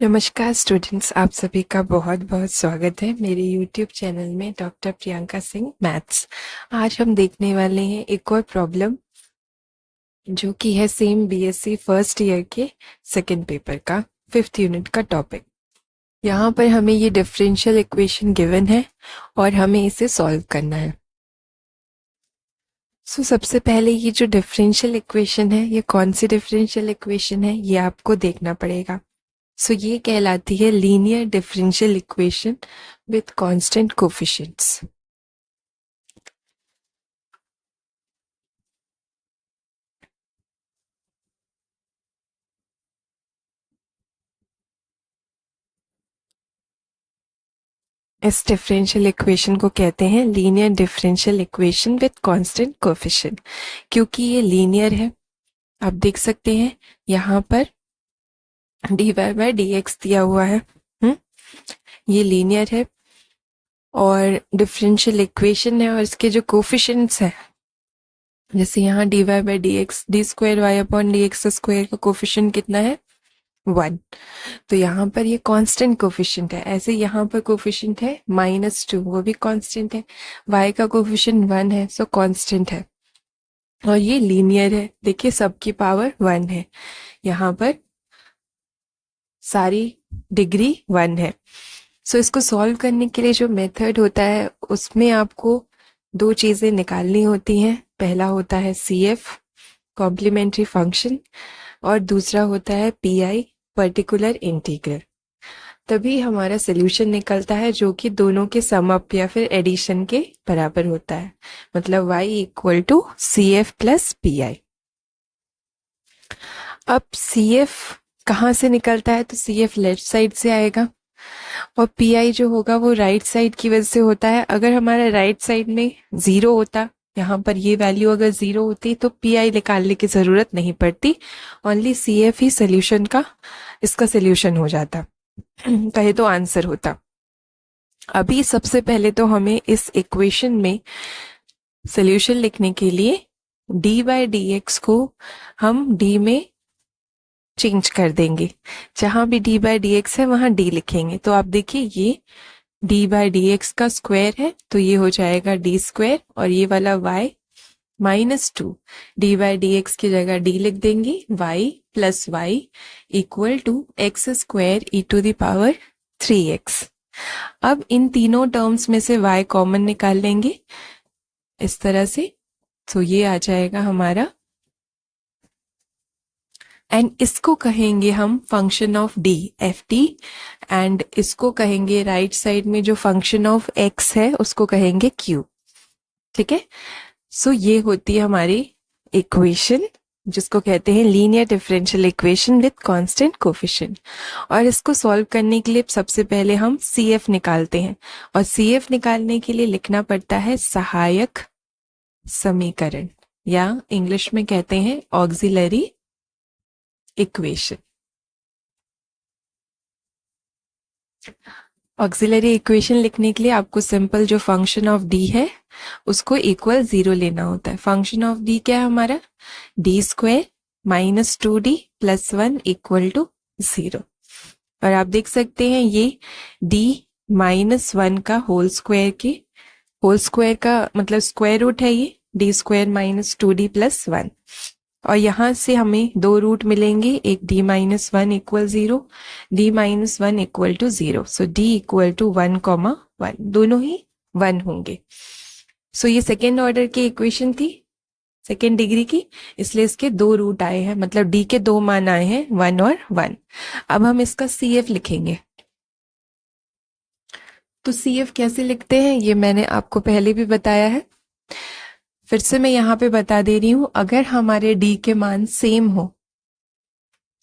नमस्कार स्टूडेंट्स, आप सभी का बहुत बहुत स्वागत है मेरे YouTube चैनल में डॉक्टर प्रियंका सिंह मैथ्स। आज हम देखने वाले हैं एक और प्रॉब्लम जो कि है सेम बीएससी फर्स्ट ईयर के सेकंड पेपर का 5th यूनिट का टॉपिक। यहाँ पर हमें ये डिफरेंशियल इक्वेशन गिवन है और हमें इसे सॉल्व करना है। सबसे पहले ये जो डिफरेंशियल इक्वेशन है, ये कौन सी डिफरेंशियल इक्वेशन है ये आपको देखना पड़ेगा। ये कहलाती है linear differential equation with constant coefficients. इस डिफरेंशियल इक्वेशन को कहते हैं linear differential equation with constant coefficient, क्योंकि ये लीनियर है। आप देख सकते हैं यहाँ पर dy बाय dx दिया हुआ है। ये लीनियर है और डिफरेंशियल इक्वेशन है, और इसके जो कोफिशिएंट्स हैं, जैसे यहाँ dy by dx, D square Y upon D X square का कोफिशिएंट कितना है 1। तो यहाँ पर ये कांस्टेंट कोफिशिएंट है। ऐसे यहाँ पर कोफिशिएंट है -2, वो भी कांस्टेंट है। y का कोफिशिएंट 1 है, सो कांस्टेंट है। और ये लीनियर है, देखिए सबकी पावर 1 है, यहाँ पर सारी डिग्री 1 है। इसको सॉल्व करने के लिए जो मेथड होता है उसमें आपको दो चीजें निकालनी होती हैं। पहला होता है CF कॉम्प्लीमेंट्री फंक्शन, और दूसरा होता है PI पर्टिकुलर इंटीग्रल। तभी हमारा सोल्यूशन निकलता है जो कि दोनों के सम अप या फिर एडिशन के बराबर होता है, मतलब y equal to CF plus PI। अब CF कहाँ से निकलता है, तो CF लेफ्ट साइड से आएगा, और PI जो होगा वो राइट साइड की वजह से होता है। अगर हमारा राइट साइड में 0 होता, यहाँ पर ये वैल्यू अगर 0 होती तो PI निकालने की जरूरत नहीं पड़ती, ओनली CF ही सोल्यूशन का इसका सोल्यूशन हो जाता, कहे तो आंसर होता। अभी सबसे पहले तो हमें इस इक्वेशन में सोल्यूशन लिखने के लिए डी बाय डी एक्स को हम d में चेंज कर देंगे। जहां भी d बाय डी एक्स है वहां d लिखेंगे। तो आप देखिए ये d बाय डी एक्स का स्क्वायर है, तो ये हो जाएगा d स्क्वायर, और ये वाला y -2, D by D X की जगह d लिख देंगे, y plus y equal to X square E to the power 3x। अब इन तीनों टर्म्स में से y कॉमन निकाल लेंगे इस तरह से, तो ये आ जाएगा हमारा, एंड इसको कहेंगे हम function of d ft, and इसको कहेंगे राइट साइड में जो फंक्शन ऑफ x है उसको कहेंगे q। ठीक है, ये होती है हमारी इक्वेशन जिसको कहते हैं linear differential equation with constant coefficient. और इसको सॉल्व करने के लिए सबसे पहले हम CF निकालते हैं, और CF निकालने के लिए लिखना पड़ता है सहायक समीकरण, या इंग्लिश में कहते हैं ऑक्सिलरी इक्वेशन। ऑक्सिलरी इक्वेशन लिखने के लिए आपको सिंपल जो फंक्शन ऑफ d है उसको इक्वल 0 लेना होता है। फंक्शन ऑफ d क्या है हमारा, d square -2d plus 1 equal to 0। और आप देख सकते हैं ये d -1 का होल स्क्वायर का मतलब स्क्वायर रूट है, ये d स्क्वायर -2d प्लस 1। और यहाँ से हमें दो रूट मिलेंगे, एक d -1 इक्वल 0, d -1 equal to 0। So d equal to 1,1, दोनों ही 1 होंगे। ये सेकेंड ऑर्डर की इक्वेशन थी, सेकेंड डिग्री की, इसलिए इसके दो रूट आए हैं, मतलब d के दो मान आए हैं 1 और 1। अब हम इसका CF लिखेंगे। तो CF कैसे लिखते हैं ये मैंने आपको पहले भी बताया है, फिर से मैं यहाँ पे बता दे रही हूं। अगर हमारे d के मान सेम हो,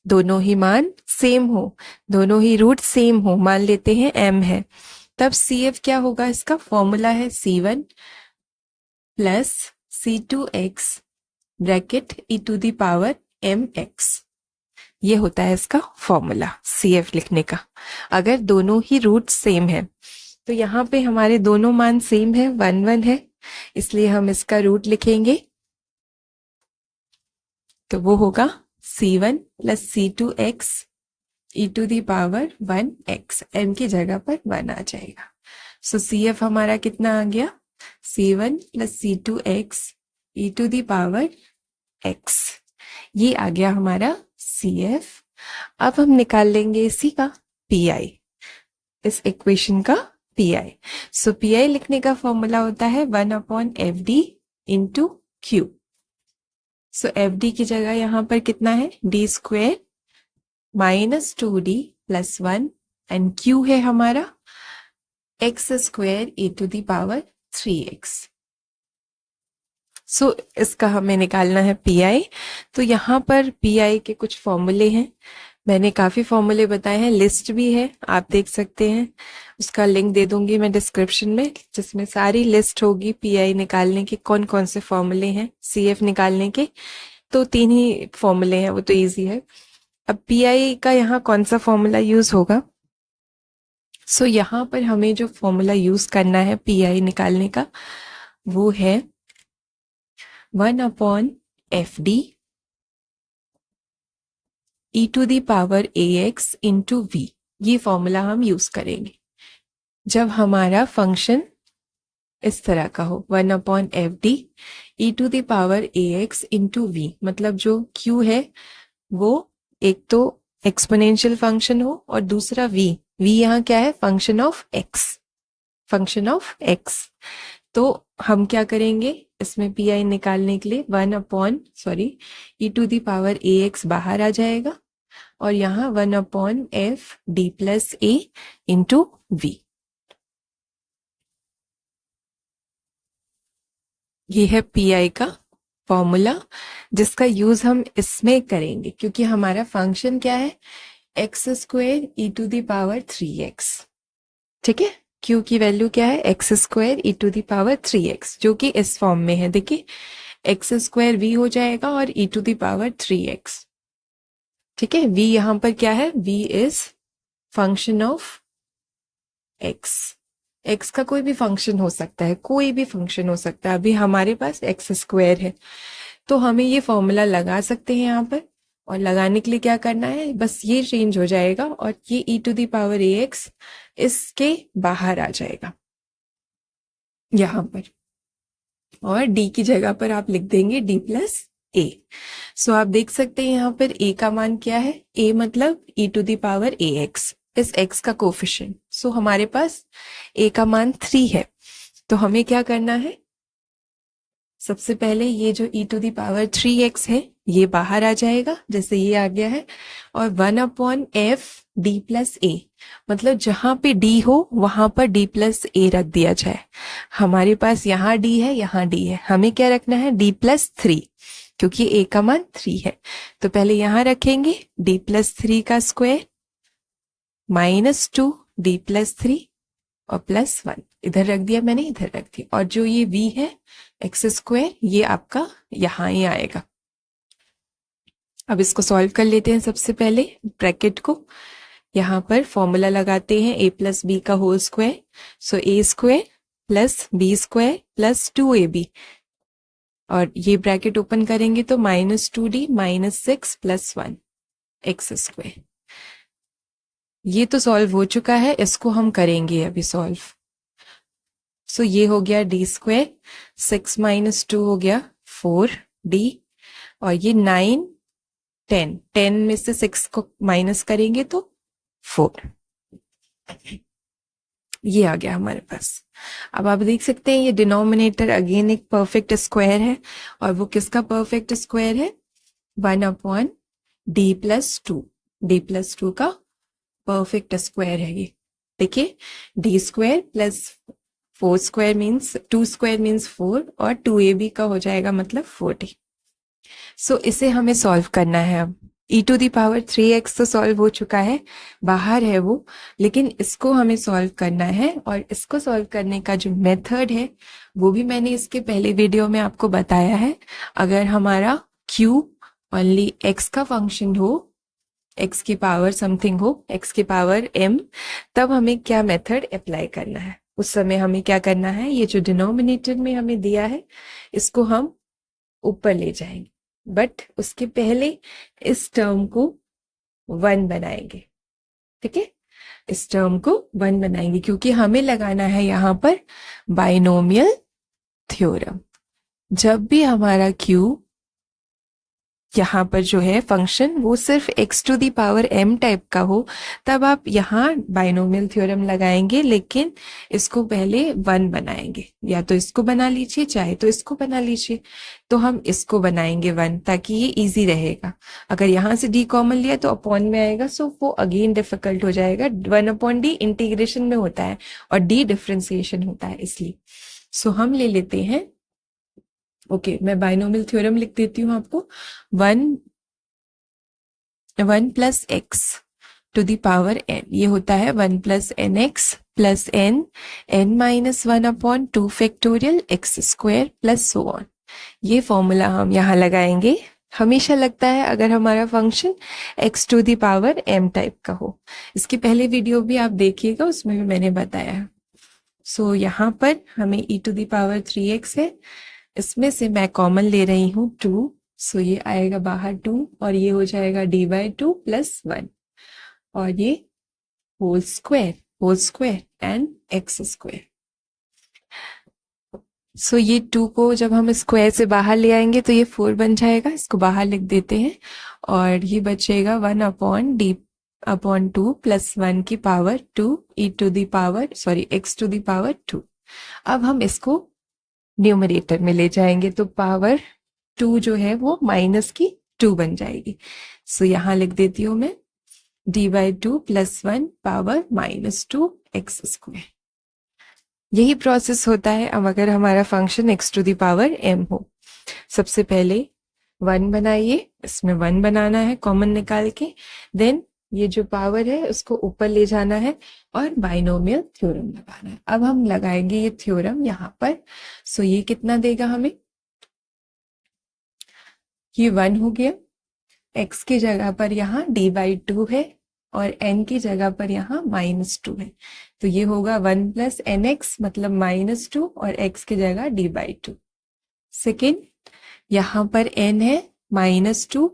दोनों ही मान सेम हो, दोनों ही रूट सेम हो, मान लेते हैं m है, तब CF क्या होगा, इसका फॉर्मूला है C1 plus C2x bracket e to the power mx। ये होता है इसका फॉर्मूला CF लिखने का, अगर दोनों ही रूट सेम है। तो यहाँ पे हमारे दोनों मान सेम है, 1 1 है, इसलिए हम इसका रूट लिखेंगे, तो वो होगा C1 plus C2x E to the power 1x, m की जगह पर 1 आ जाएगा। सो CF हमारा कितना आ गया, C1 plus C2x E to the power x। ये आ गया हमारा CF। अब हम निकाल लेंगे इसी का PI, इस इक्वेशन का PI। सो PI लिखने का फॉर्मूला होता है 1/FD इंटू Q। सो FD की जगह यहां पर कितना है, D square minus 2D plus 1 and Q है हमारा x square E to the power 3x। So इसका हमें निकालना है PI। तो यहाँ पर PI के कुछ फॉर्मूले हैं, मैंने काफी फॉर्मूले बताए हैं, लिस्ट भी है, आप देख सकते हैं, उसका लिंक दे दूंगी मैं डिस्क्रिप्शन में, जिसमें सारी लिस्ट होगी PI निकालने के कौन कौन से फॉर्मूले हैं। CF निकालने के तो 3 ही फॉर्मूले हैं, वो तो इजी है। अब PI का यहाँ कौन सा फॉर्मूला यूज होगा, सो यहाँ पर हमें जो फॉर्मूला यूज करना है PI निकालने का वो है 1/FD E to the power AX into V। ये फॉर्मूला हम यूज करेंगे जब हमारा फंक्शन इस तरह का हो, 1/FD E to the power AX into V। मतलब जो Q है वो एक तो एक्सपोनेंशियल फंक्शन हो और दूसरा V यहाँ क्या है, function of X, function of X। तो हम क्या करेंगे इसमें PI निकालने के लिए ई टू दी पावर AX बाहर आ जाएगा और यहाँ 1/FD plus A into V। ये है PI का फॉर्मूला जिसका यूज हम इसमें करेंगे, क्योंकि हमारा फंक्शन क्या है, x square E to the power 3x। ठीक है, Q की वैल्यू क्या है, x square E to the power 3x, जो कि इस फॉर्म में है। देखिए x स्क्वेयर V हो जाएगा और ई टू दी पावर 3x। ठीक है, V यहां पर क्या है, V is function of x। x का कोई भी फंक्शन हो सकता है, कोई भी फंक्शन हो सकता है। अभी हमारे पास x स्क्वायर है तो हमें ये फॉर्मूला लगा सकते हैं यहाँ पर, और लगाने के लिए क्या करना है, बस ये चेंज हो जाएगा और ये e to the power AX इसके बाहर आ जाएगा यहाँ पर, और d की जगह पर आप लिख देंगे d प्लस A। सो आप देख सकते हैं यहाँ पर A का मान क्या है, A मतलब e to the power AX, इस x का कोफिशिएंट। सो हमारे पास A का मान 3 है। तो हमें क्या करना है, सबसे पहले ये जो e to the power 3x है ये बाहर आ जाएगा, जैसे ये आ गया है, और 1/FD प्लस A, मतलब जहां पे D हो वहां पर D प्लस A रख दिया जाए। हमारे पास यहाँ D है, यहाँ D है, हमें क्या रखना है, D प्लस 3, क्योंकि A का मान 3 है। तो पहले यहां रखेंगे D प्लस 3 का स्क्वायर माइनस 2D प्लस 3 और प्लस 1, इधर रख दिया मैंने, इधर रख दिया, और जो ये V है x स्क्वायर ये आपका यहां ही आएगा। अब इसको सॉल्व कर लेते हैं। सबसे पहले ब्रैकेट को यहां पर फॉर्मूला लगाते हैं a प्लस बी का whole square. So a square plus B square plus 2ab, और ये ब्रैकेट ओपन करेंगे तो -2d minus 6 plus 1 x square. ये तो सॉल्व हो चुका है, इसको हम करेंगे अभी सॉल्व। सो ये हो गया d स्क्वायर, 6 माइनस 2 हो गया 4d, और ये 9 10 में से 6 को माइनस करेंगे तो 4, ये आ गया हमारे पास। अब आप देख सकते हैं ये डिनोमिनेटर अगेन एक परफेक्ट स्क्वायर है, और वो किसका परफेक्ट स्क्वायर है, 1/d प्लस 2, d प्लस 2 का परफेक्ट स्क्वायर है ये। देखिए d square plus 4 square means 2 square means 4, और 2ab का हो जाएगा मतलब 40। सो इसे हमें सॉल्व करना है। अब e to the power 3x तो सॉल्व हो चुका है, बाहर है वो, लेकिन इसको हमें सॉल्व करना है, और इसको सॉल्व करने का जो मेथड है वो भी मैंने इसके पहले वीडियो में आपको बताया है। अगर हमारा q ओनली x का फंक्शन हो, x की पावर समथिंग हो, x की पावर m, तब हमें क्या मेथड अप्लाई करना है। उस समय हमें क्या करना है, ये जो डिनोमिनेटर में हमें दिया है इसको हम ऊपर ले जाएंगे, बट उसके पहले इस टर्म को 1 बनाएंगे। ठीक है, इस टर्म को 1 बनाएंगे क्योंकि हमें लगाना है यहाँ पर बाइनोमियल थ्योरम। जब भी हमारा q यहाँ पर जो है फंक्शन वो सिर्फ x to the power m type का हो, तब आप यहाँ बाइनोमियल थ्योरम लगाएंगे, लेकिन इसको पहले 1 बनाएंगे। या तो इसको बना लीजिए, चाहे तो इसको बना लीजिए। तो हम इसको बनाएंगे 1 ताकि ये इजी रहेगा। अगर यहाँ से d कॉमन लिया तो अपॉन में आएगा, सो वो अगेन डिफिकल्ट हो जाएगा। 1/d इंटीग्रेशन में होता है और d डिफरेंशिएशन होता है, इसलिए सो हम ले लेते हैं। ओके, मैं बाइनोमियल थ्योरम लिख देती हूँ आपको। 1 plus x to the power n, ये होता है 1 plus n x plus n minus 1 upon 2 factorial x square plus so on. ये फॉर्मूला हम यहाँ लगाएंगे। हमेशा लगता है अगर हमारा function x to the power m type का हो। इसकी पहले वीडियो भी आप देखिएगा, उसमें भी मैंने बताया है। सो यहाँ पर हमें e to the power 3x है, इसमें से मैं कॉमन ले रही हूँ 2, सो ये आएगा बाहर 2 और ये हो जाएगा d/2 प्लस 1 और ये whole square and x square. So ये 2 को जब हम स्क्वायर से बाहर ले आएंगे तो ये 4 बन जाएगा, इसको बाहर लिख देते हैं और ये बचेगा 1 अपॉन d अपॉन 2 प्लस 1 की power 2 x to the power 2। अब हम इसको न्यूमरेटर में ले जाएंगे तो पावर 2 जो है वो माइनस की 2 बन जाएगी। सो यहाँ लिख देती हूँ मैं d/2 plus 1 power minus 2 x square. यही प्रोसेस होता है अब अगर हमारा function x to the power m हो। सबसे पहले 1 बनाइए, इसमें 1 बनाना है कॉमन निकाल के, देन ये जो पावर है उसको ऊपर ले जाना है और बाइनोमियल थ्योरम लगाना है। अब हम लगाएंगे ये थ्योरम यहाँ पर। सो ये कितना देगा हमें, ये 1 हो गया। x की जगह पर यहाँ d/2 है और n की जगह पर यहाँ -2 है, तो ये होगा 1 प्लस nx मतलब -2 और x की जगह d/2। सेकेंड, यहाँ पर n है -2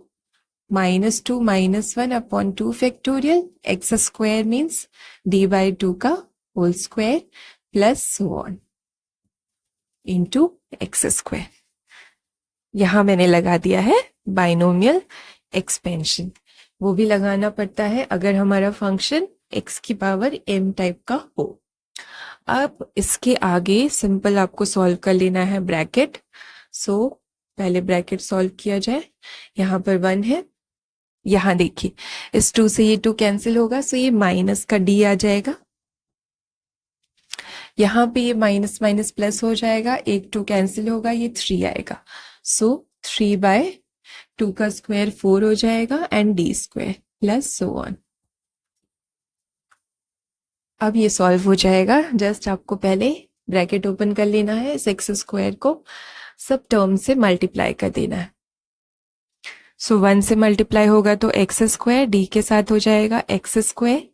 -1 upon 2 factorial x square means d/2 का whole square plus so on into x square. यहाँ मैंने लगा दिया है बाइनोमियल एक्सपेंशन। वो भी लगाना पड़ता है अगर हमारा फंक्शन x की पावर m टाइप का हो। अब इसके आगे सिंपल आपको सॉल्व कर लेना है ब्रैकेट। सो पहले ब्रैकेट सॉल्व किया जाए। यहाँ पर 1 है, यहाँ देखिए इस 2 से ये 2 कैंसिल होगा, सो ये माइनस का d आ जाएगा। यहाँ पे ये माइनस माइनस प्लस हो जाएगा, एक 2 कैंसिल होगा, ये 3 आएगा। सो 3/2 का स्क्वायर 4 हो जाएगा and d square plus so on. अब ये सॉल्व हो जाएगा। जस्ट आपको पहले ब्रैकेट ओपन कर लेना है, इस एक्स स्क्वायर को सब टर्म से मल्टीप्लाई कर देना है। सो 1 से मल्टीप्लाई होगा तो एक्स स्क्वायर d के साथ हो जाएगा x square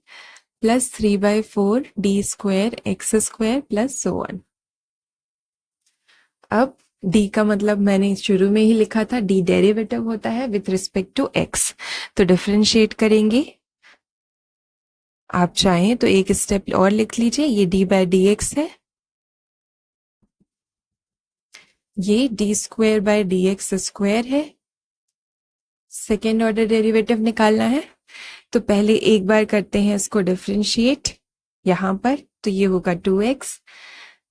plus 3/4 d square x square plus so on. अब d का मतलब मैंने शुरू में ही लिखा था, d डेरिवेटिव होता है विथ रिस्पेक्ट टू x, तो डिफरेंशिएट करेंगे। आप चाहें तो एक स्टेप और लिख लीजिए, ये d/dx है, ये d square by dx square है। सेकेंड ऑर्डर डेरिवेटिव निकालना है तो पहले एक बार करते हैं इसको डिफरेंशिएट यहाँ पर, तो ये होगा 2x।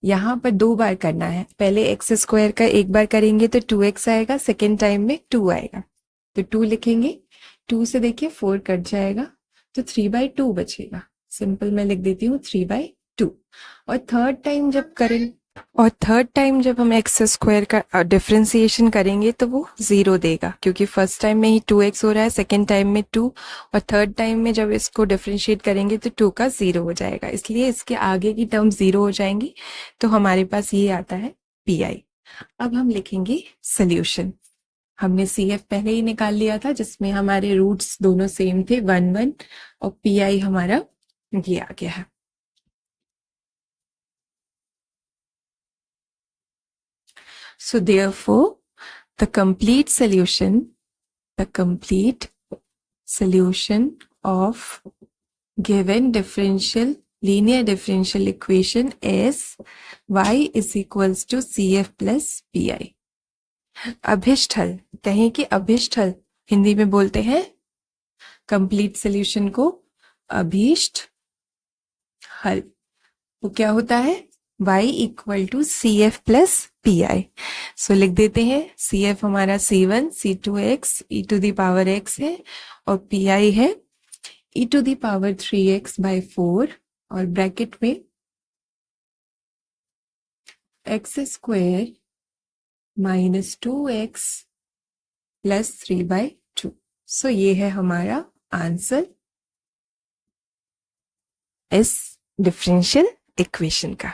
यहाँ पर 2 बार करना है, पहले एक्स स्क्वायर का एक बार करेंगे तो 2x आएगा, सेकेंड टाइम में 2 आएगा तो 2 लिखेंगे। 2 से देखिए 4 कट जाएगा तो 3/2 बचेगा। सिंपल मैं लिख देती हूँ 3/2। और थर्ड टाइम जब हम एक्स स्क्वायर का डिफरेंशिएशन करेंगे तो वो 0 देगा, क्योंकि फर्स्ट टाइम में ही 2x हो रहा है, सेकेंड टाइम में 2 और थर्ड टाइम में जब इसको डिफरेंशिएट करेंगे तो 2 का 0 हो जाएगा, इसलिए इसके आगे की टर्म 0 हो जाएंगी। तो हमारे पास ये आता है pi। अब हम लिखेंगे सोल्यूशन। हमने CF पहले ही निकाल लिया था जिसमें हमारे रूट्स दोनों सेम थे 1 1 और pi हमारा ये आ गया है। So therefore, the complete solution of given differential linear differential equation is y is equals to CF plus PI। अभिष्ट हल, कहें कि अभिष्ट हल हिंदी में बोलते हैं कंप्लीट सॉल्यूशन को अभीष्ट हल। वो क्या होता है? y equal to CF plus PI। So लिख देते हैं CF हमारा C1 C2x e to the power x है और PI है e to the power 3x by 4 और ब्रैकेट में x square minus 2x plus 3/2। So ये है हमारा आंसर इस डिफरेंशियल इक्वेशन का।